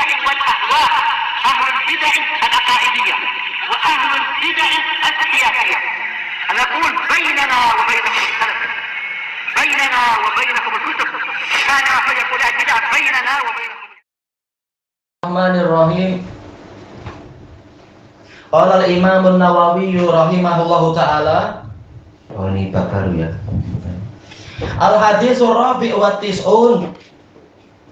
البدع والأهواء، أهل البدع العقائدية وأهل البدع السياسية. نقول بيننا وبينكم السلف، بيننا وبينكم الكتب، كان فيقول البدع بيننا وبينكم. Bismillahirrahmanirrahim. Qala al-Imam an-Nawawi rahimahullahu taala. Oh, ini bab baru ya. Al-Haditsur Rabi' wa Tis'un.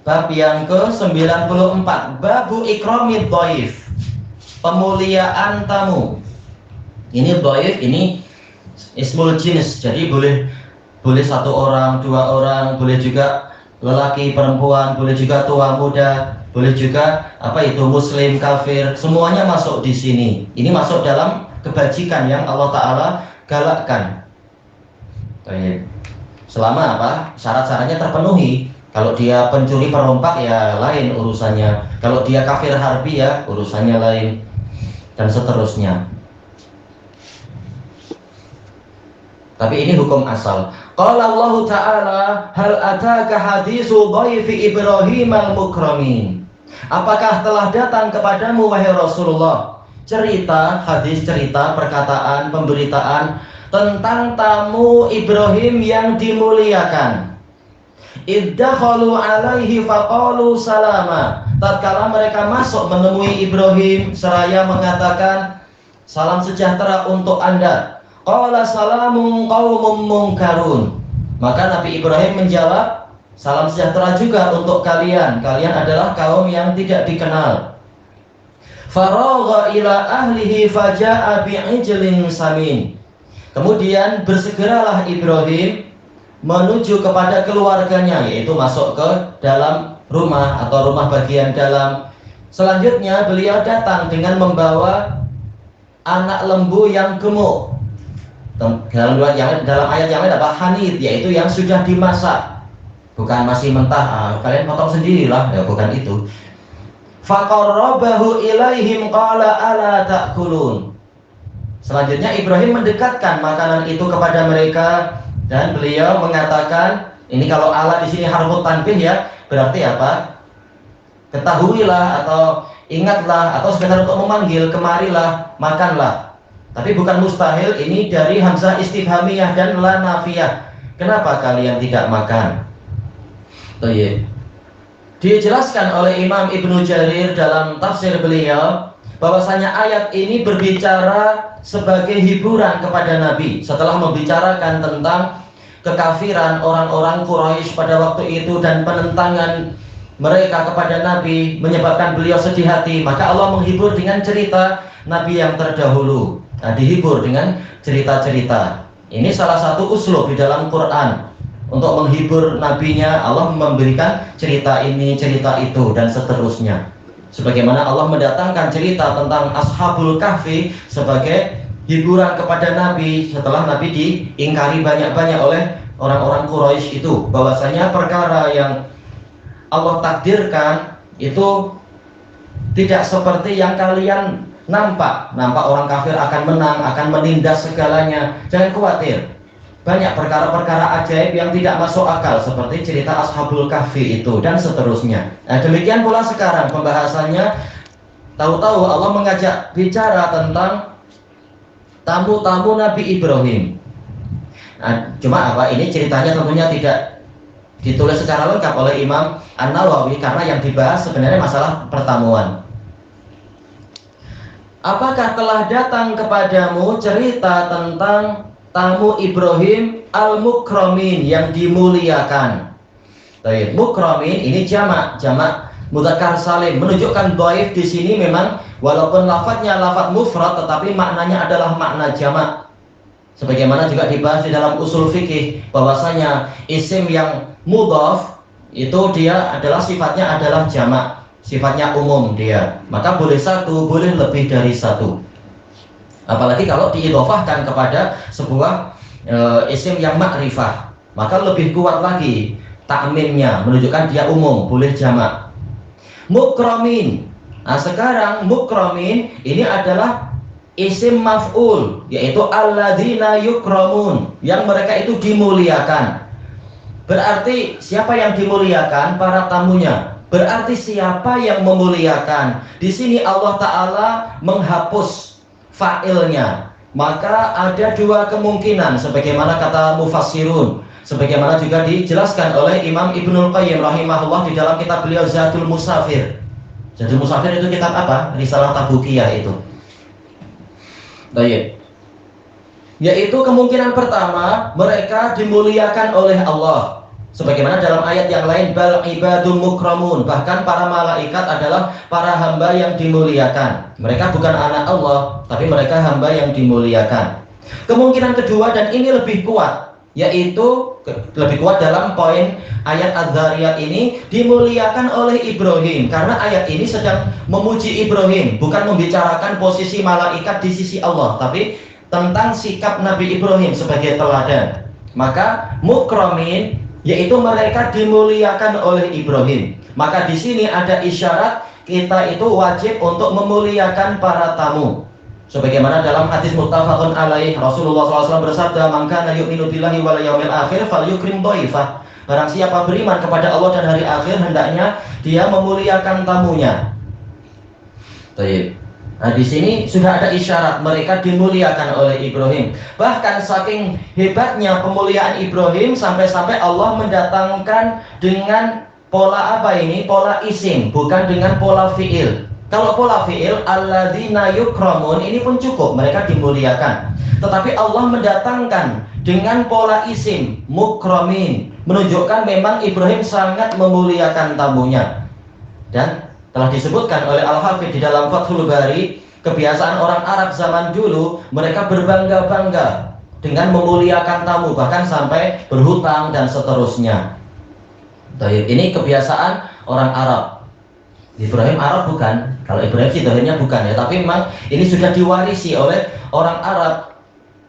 Bab yang ke-94, Babu Ikramid Dhaif. Pemuliaan tamu. Ini dhaif, ini ismul jenis. Jadi boleh satu orang, dua orang, boleh juga lelaki, perempuan, boleh juga tua muda, boleh juga muslim, kafir, semuanya masuk di sini. Ini masuk dalam kebajikan yang Allah Ta'ala galakkan. Selama syarat-syaratnya terpenuhi. Kalau dia pencuri perompak ya lain urusannya. Kalau dia kafir harbi ya urusannya lain, dan seterusnya. Tapi ini hukum asal. Qala Allah Ta'ala, hal ataka haditsu dhaifi Ibrahim al-mukramin. Apakah telah datang kepadamu wahai Rasulullah hadis cerita, perkataan, pemberitaan tentang tamu Ibrahim yang dimuliakan. Iddakhalu alaihi faqalu salama. Tatkala mereka masuk menemui Ibrahim seraya mengatakan, salam sejahtera untuk Anda. Qala salamun qaumun munkarun. Maka Nabi Ibrahim menjawab, salam sejahtera juga untuk kalian. Kalian adalah kaum yang tidak dikenal. Faragha ila ahlihi faja'a bi'ijlin samin. Kemudian bersegeralah Ibrahim menuju kepada keluarganya, yaitu masuk ke dalam rumah atau rumah bagian dalam. Selanjutnya beliau datang dengan membawa anak lembu yang gemuk. Dalam ayat yang lain hanid, yaitu yang sudah dimasak, bukan masih mentah. Kalian potong sendirilah, ya bukan itu. Faqarrabahu ilaihim qala ala ta'kulun. Selanjutnya Ibrahim mendekatkan makanan itu kepada mereka dan beliau mengatakan, ini kalau ala di sini harfut tanbih ya, berarti apa? Ketahuilah atau ingatlah atau sekedar untuk memanggil, kemarilah, makanlah. Tapi bukan mustahil, ini dari hamzah istifhamiyah dan la nafiyah. Kenapa kalian tidak makan? Dijelaskan oleh Imam Ibnu Jarir dalam tafsir beliau bahwasanya ayat ini berbicara sebagai hiburan kepada Nabi setelah membicarakan tentang kekafiran orang-orang Quraisy pada waktu itu dan penentangan mereka kepada Nabi menyebabkan beliau sedih hati. Maka Allah menghibur dengan cerita Nabi yang terdahulu. Dihibur dengan cerita-cerita. Ini salah satu uslub di dalam Quran. Untuk menghibur nabinya, Allah memberikan cerita ini, cerita itu, dan seterusnya. Sebagaimana Allah mendatangkan cerita tentang Ashabul Kahfi sebagai hiburan kepada Nabi setelah Nabi diingkari banyak-banyak oleh orang-orang Quraisy itu, bahwasanya perkara yang Allah takdirkan itu tidak seperti yang kalian nampak orang kafir akan menang, akan menindas segalanya. Jangan khawatir, banyak perkara-perkara ajaib yang tidak masuk akal seperti cerita Ashabul Kahfi itu dan seterusnya. Nah, demikian pula sekarang pembahasannya, tahu-tahu Allah mengajak bicara tentang tamu-tamu Nabi Ibrahim. Nah, cuma ini ceritanya tentunya tidak ditulis secara lengkap oleh Imam An-Nawawi karena yang dibahas sebenarnya masalah pertamuan. Apakah telah datang kepadamu cerita tentang tamu Ibrahim al-mukramin yang dimuliakan? Mukramin ini jamak mudzakkar salim, menunjukkan dhaif di sini memang walaupun lafadznya lafadz mufrad tetapi maknanya adalah makna jamak. Sebagaimana juga dibahas di dalam usul fikih bahwasanya isim yang mudhaf itu dia adalah sifatnya adalah jamak, sifatnya umum dia. Maka boleh satu, boleh lebih dari satu. Apalagi kalau diidhofahkan kepada sebuah isim yang makrifah, maka lebih kuat lagi takmimnya, menunjukkan dia umum, boleh jamak. Mukramin. Nah, sekarang mukramin ini adalah isim maf'ul, yaitu alladzina yukramun, yang mereka itu dimuliakan. Berarti siapa yang dimuliakan? Para tamunya. Berarti siapa yang memuliakan? Di sini Allah Ta'ala menghapus fa'ilnya. Maka ada dua kemungkinan sebagaimana kata mufassirun, sebagaimana juga dijelaskan oleh Imam Ibnul Qayyim rahimahullah di dalam kitab beliau Zadul Musafir. Zadul Musafir itu kitab apa? Risalah Tabukiyah itu. Baik. Yaitu kemungkinan pertama, mereka dimuliakan oleh Allah. Sebagaimana dalam ayat yang lain, bal ibadum mukramun, bahkan para malaikat adalah para hamba yang dimuliakan. Mereka bukan anak Allah, tapi mereka hamba yang dimuliakan. Kemungkinan kedua, dan ini lebih kuat, yaitu lebih kuat dalam poin ayat Az-Zariyat ini, dimuliakan oleh Ibrahim. Karena ayat ini sedang memuji Ibrahim, bukan membicarakan posisi malaikat di sisi Allah, tapi tentang sikap Nabi Ibrahim sebagai teladan. Maka mukramin, yaitu mereka dimuliakan oleh Ibrahim. Maka di sini ada isyarat kita itu wajib untuk memuliakan para tamu. Sebagaimana dalam hadis muttafaqun alaih, Rasulullah SAW bersabda, "Man kana yu'minu billahi wal yaumil akhir falyukrim dhaifah." Barang siapa beriman kepada Allah dan hari akhir, hendaknya dia memuliakan tamunya. Baik. Nah, di sini sudah ada isyarat mereka dimuliakan oleh Ibrahim. Bahkan saking hebatnya pemuliaan Ibrahim sampai-sampai Allah mendatangkan dengan pola apa ini? Pola isim, bukan dengan pola fi'il. Kalau pola fi'il, alladzina yukramun, ini pun cukup, mereka dimuliakan. Tetapi Allah mendatangkan dengan pola isim, mukramin, menunjukkan memang Ibrahim sangat memuliakan tamunya. Dan telah disebutkan oleh Al-Hafidh di dalam Fathul Bari, kebiasaan orang Arab zaman dulu, mereka berbangga-bangga dengan memuliakan tamu, bahkan sampai berhutang dan seterusnya. Ini kebiasaan orang Arab. Ibrahim Arab bukan, kalau Ibrahim sih dohirnya bukan ya, tapi memang ini sudah diwarisi oleh orang Arab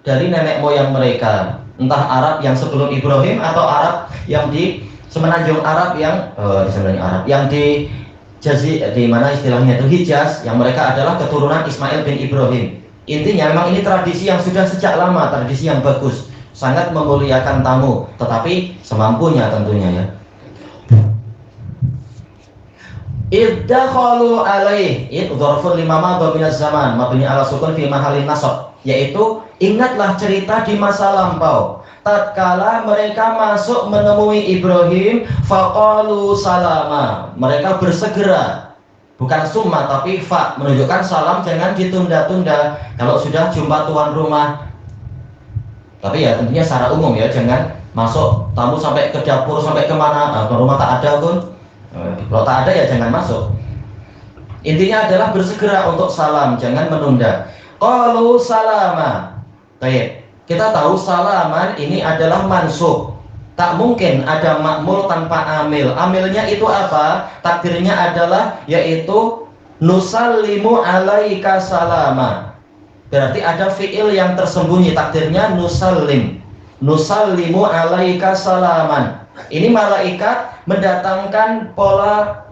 dari nenek moyang mereka. Entah Arab yang sebelum Ibrahim atau Arab yang di semenanjung Arab yang di semenanjung Arab yang di di mana istilahnya itu Hijaz, yang mereka adalah keturunan Ismail bin Ibrahim. Intinya memang ini tradisi yang sudah sejak lama, tradisi yang bagus, sangat memuliakan tamu, tetapi semampunya tentunya ya. Iddakhalu alaih, dzarfun limama minaz zaman, mabni ala sukun fi mahallin nasab, yaitu ingatlah cerita di masa lampau. Tatkala mereka masuk menemui Ibrahim, faqalu salama, mereka bersegera, bukan summa tapi fa, menunjukkan salam jangan ditunda-tunda kalau sudah jumpa tuan rumah. Tapi ya tentunya secara umum ya, jangan masuk tamu sampai ke dapur, sampai kemana, tuan rumah tak ada pun, kalau tak ada ya jangan masuk. Intinya adalah bersegera untuk salam, jangan menunda. Qalu salama. Baik. Kita tahu salaman ini adalah mansub. Tak mungkin ada ma'mul tanpa amil. Amilnya itu apa? Takdirnya adalah yaitu nusallimu alaika salama. Berarti ada fi'il yang tersembunyi, takdirnya nusallim. Nusallimu alaika salaman. Ini malaikat mendatangkan pola,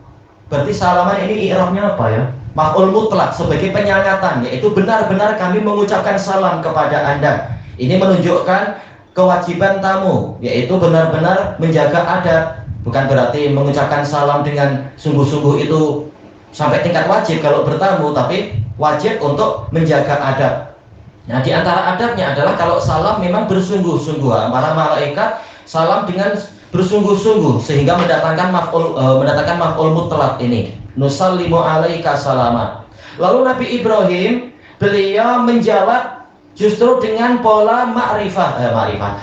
berarti salaman ini i'rabnya apa ya? Maf'ul mutlak sebagai penyangatan, yaitu benar-benar kami mengucapkan salam kepada Anda. Ini menunjukkan kewajiban tamu, yaitu benar-benar menjaga adab. Bukan berarti mengucapkan salam dengan sungguh-sungguh itu sampai tingkat wajib kalau bertamu, tapi wajib untuk menjaga adab. Nah, di antara adabnya adalah kalau salam memang bersungguh-sungguh. Para malaikat salam dengan bersungguh-sungguh sehingga mendatangkan maf'ul mutlaq ini. Nusallimu alaika salama. Lalu Nabi Ibrahim, beliau menjawab justru dengan pola ma'rifah,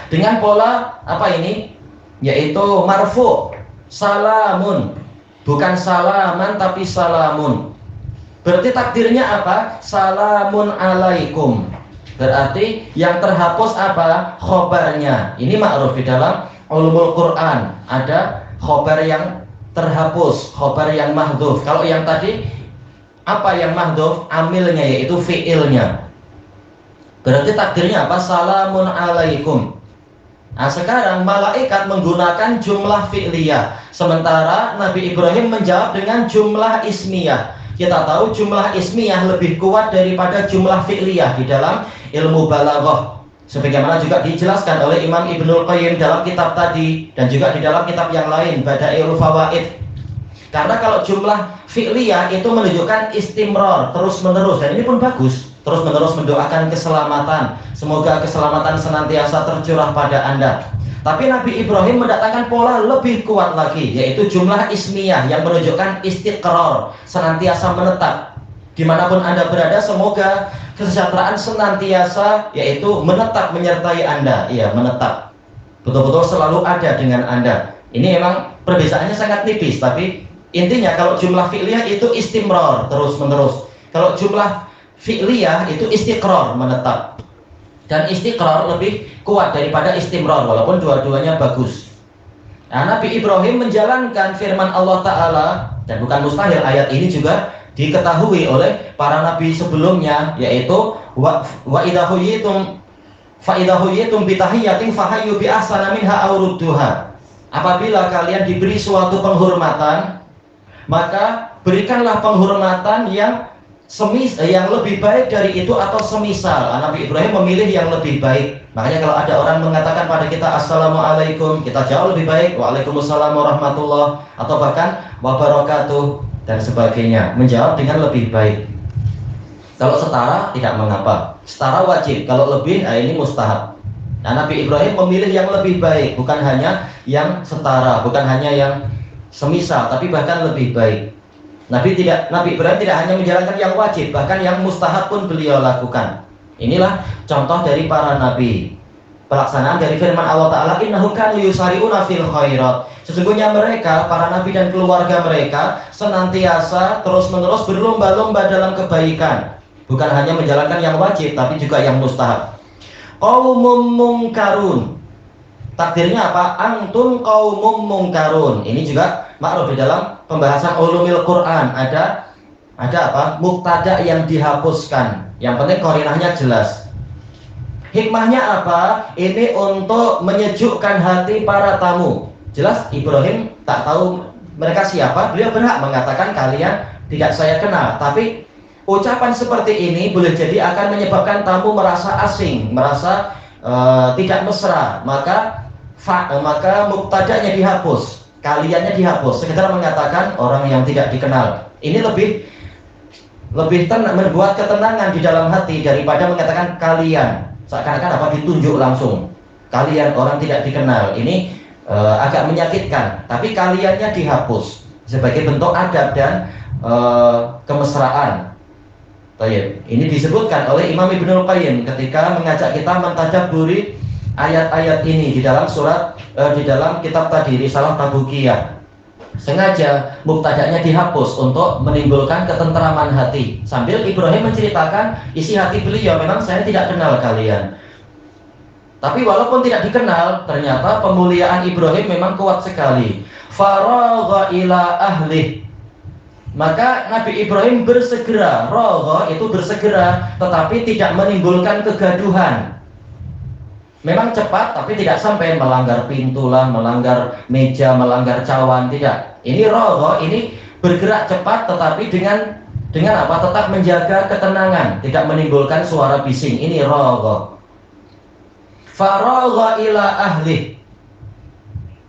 dengan pola apa ini? Yaitu marfu, salamun, bukan salaman tapi salamun. Berarti takdirnya apa? Salamun alaikum. Berarti yang terhapus apa? Khobarnya. Ini ma'ruf di dalam ulumul Quran. Ada khobar yang terhapus, khobar yang mahdhuf. Kalau yang tadi apa yang mahdhuf? Amilnya, yaitu fi'ilnya. Berarti takdirnya apa? Salamun alaikum. Nah, sekarang malaikat menggunakan jumlah fi'liyah, sementara Nabi Ibrahim menjawab dengan jumlah ismiyah. Kita tahu jumlah ismiyah lebih kuat daripada jumlah fi'liyah di dalam ilmu balaghah. Sebagaimana juga dijelaskan oleh Imam Ibnul Qayyim dalam kitab tadi dan juga di dalam kitab yang lain, Bada'iul Fawaid. Karena kalau jumlah fi'liyah itu menunjukkan istimror, terus-menerus, dan ini pun bagus. Terus-menerus mendoakan keselamatan, semoga keselamatan senantiasa tercurah pada Anda. Tapi Nabi Ibrahim mendatangkan pola lebih kuat lagi, yaitu jumlah ismiyah yang menunjukkan istiqrar, senantiasa menetap. Dimanapun Anda berada, semoga kesejahteraan senantiasa, yaitu menetap menyertai Anda. Iya, menetap. Betul-betul selalu ada dengan Anda. Ini memang perbedaannya sangat tipis, tapi intinya kalau jumlah fi'liyah itu istimror, terus-menerus. Kalau jumlah fi'liyah itu istiqrar, menetap. Dan istiqrar lebih kuat daripada istimror, walaupun dua-duanya bagus. Nah, Nabi Ibrahim menjalankan firman Allah Ta'ala, dan bukan mustahil, ayat ini juga diketahui oleh para nabi sebelumnya, yaitu wa idza huyitum fa idza huyitum bi tahiyyatin fahayyu bi ahsana minha aw rudduha. Apabila kalian diberi suatu penghormatan, maka berikanlah penghormatan yang lebih baik dari itu atau semisal. Nabi Ibrahim memilih yang lebih baik. Makanya kalau ada orang mengatakan pada kita assalamualaikum, kita jawab lebih baik waalaikumsalam warahmatullah, atau bahkan wabarakatuh dan sebagainya, menjawab dengan lebih baik. Kalau setara tidak mengapa, setara wajib. Kalau lebih, ini mustahab. Nah, Nabi Ibrahim memilih yang lebih baik, bukan hanya yang setara, bukan hanya yang semisal, tapi bahkan lebih baik. Nabi Ibrahim tidak hanya menjalankan yang wajib, bahkan yang mustahab pun beliau lakukan. Inilah contoh dari para nabi. Pelaksanaan dari firman Allah Ta'ala, innahum kanu yusari'una fil khairat. Sesungguhnya mereka, para nabi dan keluarga mereka, senantiasa terus-menerus berlomba-lomba dalam kebaikan. Bukan hanya menjalankan yang wajib, tapi juga yang mustahab. Qaumum mungkarun. Takdirnya apa? Antum qaumum mungkarun. Ini juga makruf di dalam pembahasan ulumil Quran. Ada apa? Mubtada yang dihapuskan. Yang penting qarinahnya jelas. Hikmahnya apa? Ini untuk menyejukkan hati para tamu. Jelas Ibrahim tak tahu mereka siapa. Beliau berhak mengatakan kalian tidak saya kenal. Tapi ucapan seperti ini boleh jadi akan menyebabkan tamu merasa asing, merasa tidak mesra. Maka mubtada'nya dihapus, kaliannya dihapus, sekedar mengatakan orang yang tidak dikenal. Ini lebih membuat ketenangan di dalam hati daripada mengatakan kalian, seakan-akan apa ditunjuk langsung. Kalian orang tidak dikenal. Ini agak menyakitkan. Tapi kaliannya dihapus sebagai bentuk adab dan kemesraan. Baik. Ini disebutkan oleh Imam Ibnul Qayyim ketika mengajak kita mentadabburi ayat-ayat ini di dalam di dalam kitab tadi Risalah Tabukiyah. Sengaja mubtada'nya dihapus untuk menimbulkan ketentraman hati. Sambil Ibrahim menceritakan isi hati beliau, memang saya tidak kenal kalian. Tapi walaupun tidak dikenal, ternyata pemuliaan Ibrahim memang kuat sekali. Faragha ila ahli. Maka Nabi Ibrahim bersegera, ragha itu bersegera, tetapi tidak menimbulkan kegaduhan. Memang cepat, tapi tidak sampai melanggar pintu lah, melanggar meja, melanggar cawan, tidak. Ini ragha, ini bergerak cepat, tetapi dengan apa? Tetap menjaga ketenangan, tidak menimbulkan suara bising. Ini ragha. Faragha ila ahli.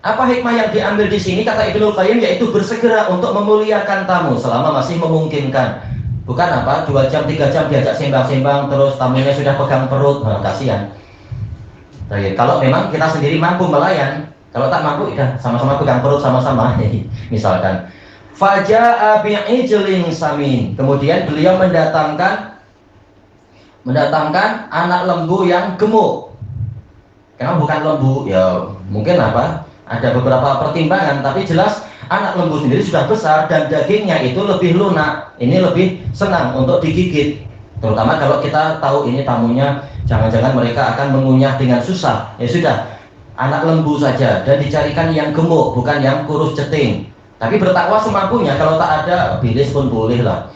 Apa hikmah yang diambil di sini? Kata Ibnul Qayyim, yaitu bersegera untuk memuliakan tamu selama masih memungkinkan. Bukan apa 2 jam 3 jam diajak sembang-sembang terus tamunya sudah pegang perut, kasihan. Baik, kalau memang kita sendiri mampu melayan, kalau tak mampu ya sama-sama pegang perut sama-sama. Misalkan faja'a bi'ijlin samin. Kemudian beliau mendatangkan anak lembu yang gemuk. Karena bukan lembu, ya mungkin apa? Ada beberapa pertimbangan, tapi jelas anak lembu sendiri sudah besar dan dagingnya itu lebih lunak. Ini lebih senang untuk digigit. Terutama kalau kita tahu ini tamunya, jangan-jangan mereka akan mengunyah dengan susah. Ya sudah, anak lembu saja dan dicarikan yang gemuk, bukan yang kurus ceting. Tapi bertakwa semampunya. Kalau tak ada, bilis pun boleh lah.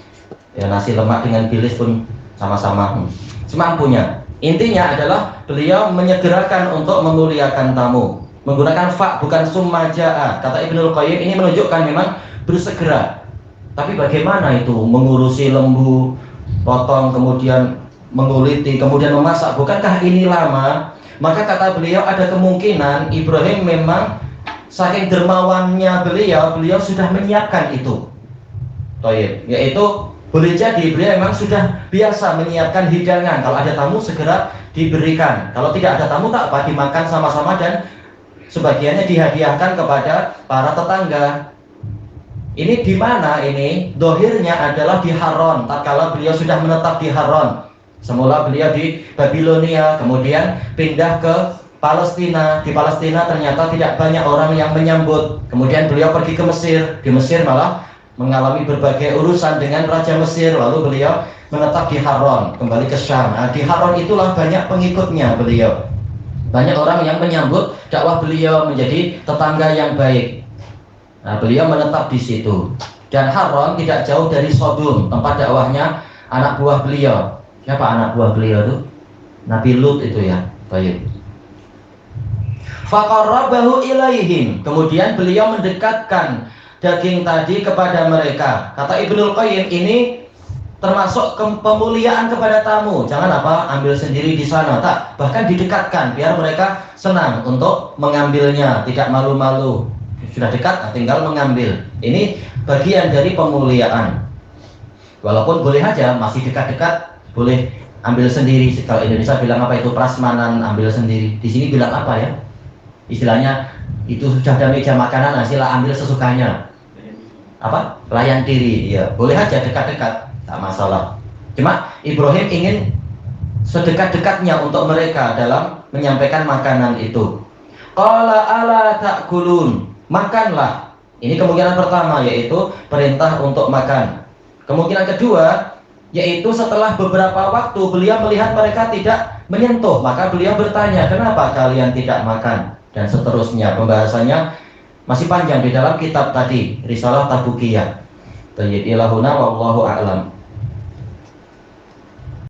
Ya nasi lemak dengan bilis pun sama-sama semampunya. Intinya adalah beliau menyegerakan untuk memuliakan tamu. Menggunakan fa bukan summa ja'a. Kata Ibnul Qayyim ini menunjukkan memang bersegera. Tapi bagaimana itu mengurusi lembu, potong, kemudian menguliti, kemudian memasak? Bukankah ini lama? Maka kata beliau ada kemungkinan Ibrahim memang saking dermawannya beliau sudah menyiapkan itu. Toyib, yaitu boleh jadi beliau memang sudah biasa menyiapkan hidangan. Kalau ada tamu segera diberikan. Kalau tidak ada tamu tak apa, dimakan sama-sama dan sebagiannya dihadiahkan kepada para tetangga. Ini di mana ini? Dohirnya adalah di Haran. Tatkala beliau sudah menetap di Haran. Semula beliau di Babilonia, kemudian pindah ke Palestina. Di Palestina ternyata tidak banyak orang yang menyambut. Kemudian beliau pergi ke Mesir. Di Mesir malah mengalami berbagai urusan dengan Raja Mesir. Lalu beliau menetap di Haran, kembali ke Syam. Nah, di Haran itulah banyak pengikutnya beliau. Banyak orang yang menyambut dakwah beliau, menjadi tetangga yang baik. Nah, beliau menetap di situ. Dan Haran tidak jauh dari Sodom, tempat dakwahnya anak buah beliau. Siapa anak buah beliau itu? Nabi Lut itu ya. Baik. Faqarrabahu ilaihim. Kemudian beliau mendekatkan daging tadi kepada mereka. Kata Ibnul Qayyim, ini termasuk pemuliaan kepada tamu. Jangan apa, ambil sendiri di sana, tak. Bahkan didekatkan biar mereka senang untuk mengambilnya, tidak malu-malu. Sudah dekat, tinggal mengambil. Ini bagian dari pemuliaan. Walaupun boleh aja masih dekat-dekat, boleh ambil sendiri. Kalau Indonesia bilang apa itu prasmanan, ambil sendiri. Di sini bilang apa ya? Istilahnya itu sudah ada meja makanan, sila ambil sesukanya. Apa? Layan diri. Ya, boleh aja dekat-dekat, tak masalah. Cuma Ibrahim ingin sedekat-dekatnya untuk mereka dalam menyampaikan makanan itu. Qala ala ta'kulun. Makanlah. Ini kemungkinan pertama, yaitu perintah untuk makan. Kemungkinan kedua, yaitu setelah beberapa waktu beliau melihat mereka tidak menyentuh, maka beliau bertanya, kenapa kalian tidak makan? Dan seterusnya. Pembahasannya masih panjang di dalam kitab tadi, Risalah Tabukiyah. Tayyib ilahuna wallahu a'lam.